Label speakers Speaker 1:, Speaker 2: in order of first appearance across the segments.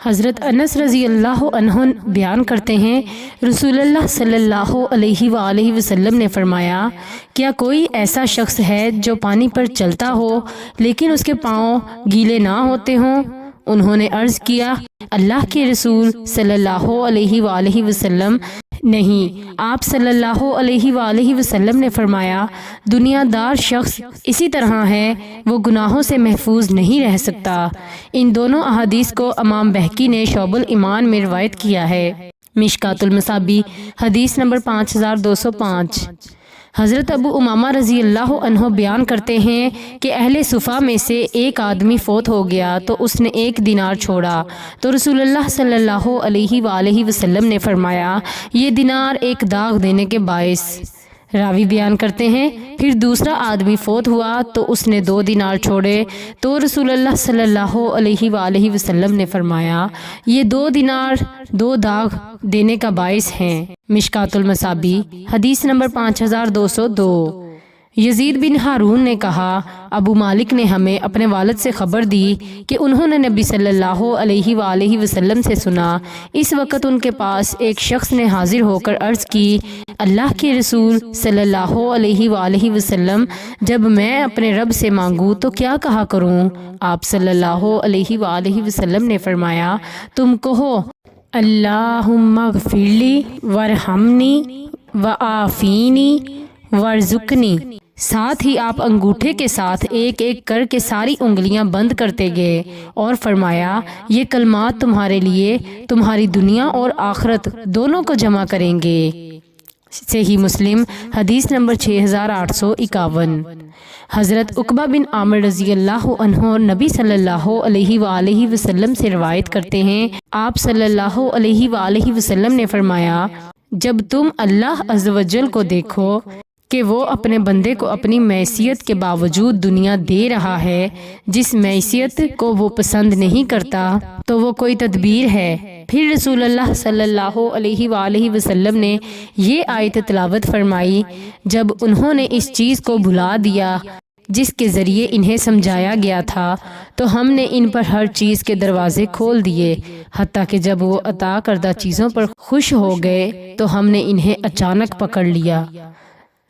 Speaker 1: حضرت انس رضی اللہ عنہ بیان کرتے ہیں، رسول اللہ صلی اللہ علیہ وآلہ وسلم نے فرمایا، کیا کوئی ایسا شخص ہے جو پانی پر چلتا ہو لیکن اس کے پاؤں گیلے نہ ہوتے ہوں؟ انہوں نے عرض کیا، اللہ کے رسول صلی اللہ علیہ وآلہ وسلم، نہیں۔ آپ صلی اللہ علیہ وآلہ وسلم نے فرمایا، دنیا دار شخص اسی طرح ہے، وہ گناہوں سے محفوظ نہیں رہ سکتا۔ ان دونوں احادیث کو امام بہقی نے شعب الایمان میں روایت کیا ہے۔ مشکوٰۃ المصابیح حدیث نمبر 5205۔ حضرت ابو امامہ رضی اللہ عنہ بیان کرتے ہیں کہ اہل صفا میں سے ایک آدمی فوت ہو گیا تو اس نے 1 دینار چھوڑا، تو رسول اللہ صلی اللہ علیہ وآلہ وسلم نے فرمایا، یہ دینار ایک داغ دینے کے باعث۔ راوی بیان کرتے ہیں، پھر دوسرا آدمی فوت ہوا تو اس نے 2 دینار چھوڑے، تو رسول اللہ صلی اللہ علیہ وآلہ وسلم نے فرمایا، یہ 2 دینار 2 داغ دینے کا باعث ہیں۔ مشکوٰۃ المصابیح حدیث نمبر 5202۔ یزید بن ہارون نے کہا، ابو مالک نے ہمیں اپنے والد سے خبر دی کہ انہوں نے نبی صلی اللہ علیہ وآلہ وسلم سے سنا۔ اس وقت ان کے پاس ایک شخص نے حاضر ہو کر عرض کی، اللہ کے رسول صلی اللہ علیہ وآلہ وسلم، جب میں اپنے رب سے مانگوں تو کیا کہا کروں؟ آپ صلی اللہ علیہ وآلہ وسلم نے فرمایا، تم کہو، اللہم اغفر لی وارحمنی وعافینی وارزقنی۔ ساتھ ہی آپ انگوٹھے کے ساتھ ایک ایک کر کے ساری انگلیاں بند کرتے گئے اور فرمایا، یہ کلمات تمہارے لیے تمہاری دنیا اور آخرت دونوں کو جمع کریں گے۔ صحیح مسلم حدیث نمبر 6851۔ حضرت عقبہ بن عامر رضی اللہ عنہ نبی صلی اللہ علیہ وآلہ وسلم سے روایت کرتے ہیں، آپ صلی اللہ علیہ وآلہ وسلم نے فرمایا، جب تم اللہ عز و جل کو دیکھو کہ وہ اپنے بندے کو اپنی معصیت کے باوجود دنیا دے رہا ہے، جس معصیت کو وہ پسند نہیں کرتا، تو وہ کوئی تدبیر ہے۔ پھر رسول اللہ صلی اللہ علیہ وآلہ وسلم نے یہ آیت تلاوت فرمائی، جب انہوں نے اس چیز کو بھلا دیا جس کے ذریعے انہیں سمجھایا گیا تھا، تو ہم نے ان پر ہر چیز کے دروازے کھول دیے، حتیٰ کہ جب وہ عطا کردہ چیزوں پر خوش ہو گئے تو ہم نے انہیں اچانک پکڑ لیا،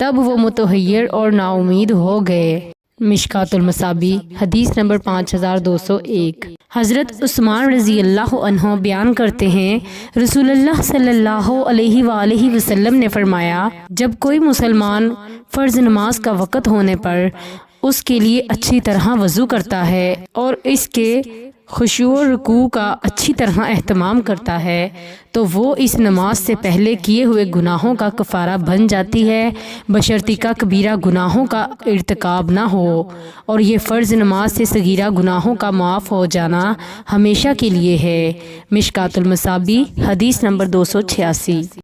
Speaker 1: تب وہ متحیر اور نا امید ہو گئے۔ مشکوٰۃ المصابیح حدیث نمبر 5201۔ حضرت عثمان رضی اللہ عنہ بیان کرتے ہیں، رسول اللہ صلی اللہ علیہ وآلہ وسلم نے فرمایا، جب کوئی مسلمان فرض نماز کا وقت ہونے پر اس کے لیے اچھی طرح وضو کرتا ہے اور اس کے خشوع و رکوع کا اچھی طرح اہتمام کرتا ہے، تو وہ اس نماز سے پہلے کیے ہوئے گناہوں کا کفارہ بن جاتی ہے، بشرطیکہ کبیرہ گناہوں کا ارتکاب نہ ہو، اور یہ فرض نماز سے صغیرہ گناہوں کا معاف ہو جانا ہمیشہ کے لیے ہے۔ مشکوٰۃ المصابیح حدیث نمبر 286۔